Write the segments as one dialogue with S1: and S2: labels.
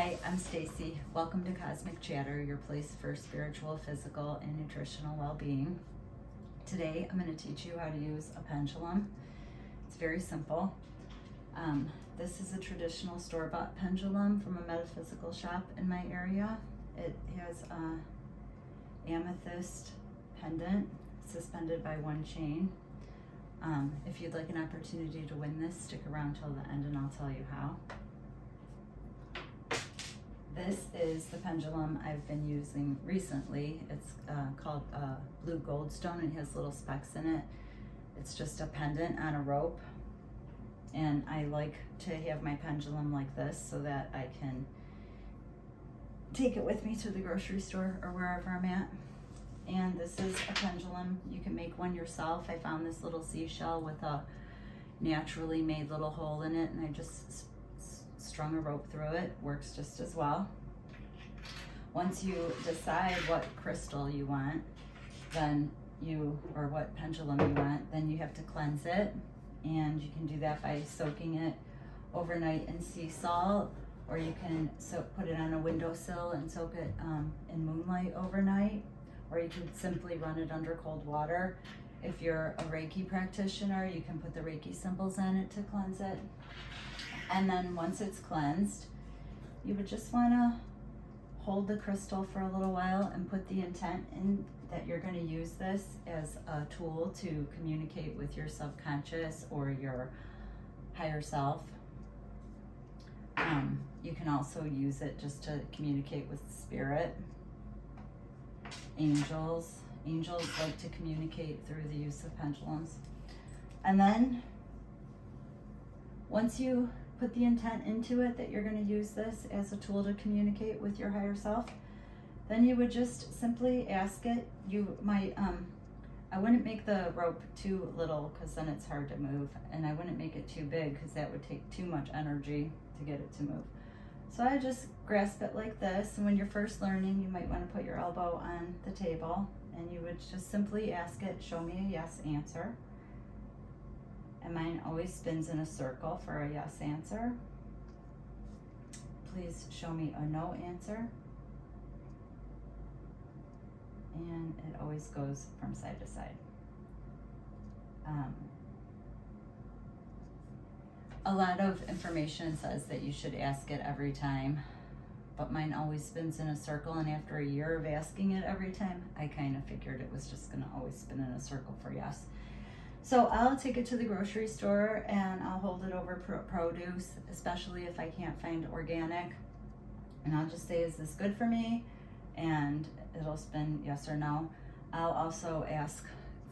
S1: Hi, I'm Stacey. Welcome to Cosmic Chatter, your place for spiritual, physical, and nutritional well-being. Today, I'm going to teach you how to use a pendulum. It's very simple. This is a traditional store-bought pendulum from a metaphysical shop in my area. It has a amethyst pendant suspended by one chain. If you'd like an opportunity to win this, stick around till the end and I'll tell you how. This is the pendulum I've been using recently. It's called Blue Goldstone. It has little specks in it. It's just a pendant on a rope. And I like to have my pendulum like this so that I can take it with me to the grocery store or wherever I'm at. And this is a pendulum. You can make one yourself. I found this little seashell with a naturally made little hole in it, and I just strung a rope through it. Works just as well. Once you decide what crystal you want, or what pendulum you want, then you have to cleanse it. And you can do that by soaking it overnight in sea salt, or you can put it on a windowsill and soak it in moonlight overnight, or you can simply run it under cold water. If you're a Reiki practitioner, you can put the Reiki symbols on it to cleanse it. And then once it's cleansed, you would just want to hold the crystal for a little while and put the intent in that you're going to use this as a tool to communicate with your subconscious or your higher self. You can also use it just to communicate with spirit. Angels like to communicate through the use of pendulums. And then once you put the intent into it that you're going to use this as a tool to communicate with your higher self, then you would just simply ask it. I wouldn't make the rope too little because then it's hard to move, and I wouldn't make it too big because that would take too much energy to get it to move. So I just grasp it like this, and when you're first learning, you might want to put your elbow on the table, and you would just simply ask it, show me a yes answer. And mine always spins in a circle for a yes answer. Please show me a no answer. And it always goes from side to side. A lot of information says that you should ask it every time, but mine always spins in a circle, and after a year of asking it every time, I kind of figured it was just going to always spin in a circle for yes. So I'll take it to the grocery store and I'll hold it over produce, especially if I can't find organic. And I'll just say, is this good for me? And it'll spin yes or no. I'll also ask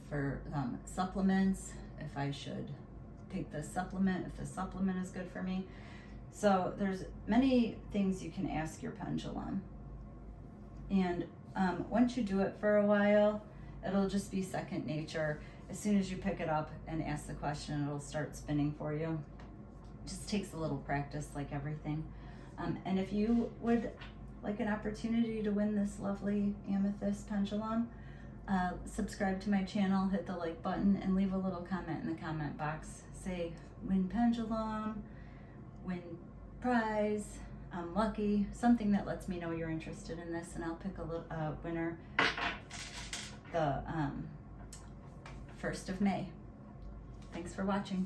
S1: for supplements, if I should take this supplement, if the supplement is good for me. So there's many things you can ask your pendulum. And once you do it for a while, it'll just be second nature. As soon as you pick it up and ask the question, it'll start spinning for you. It just takes a little practice, like everything. And if you would like an opportunity to win this lovely amethyst pendulum, subscribe to my channel, hit the like button, and leave a little comment in the comment box. Say, win pendulum, win prize, I'm lucky, something that lets me know you're interested in this, and I'll pick a winner the 1st of May. Thanks for watching.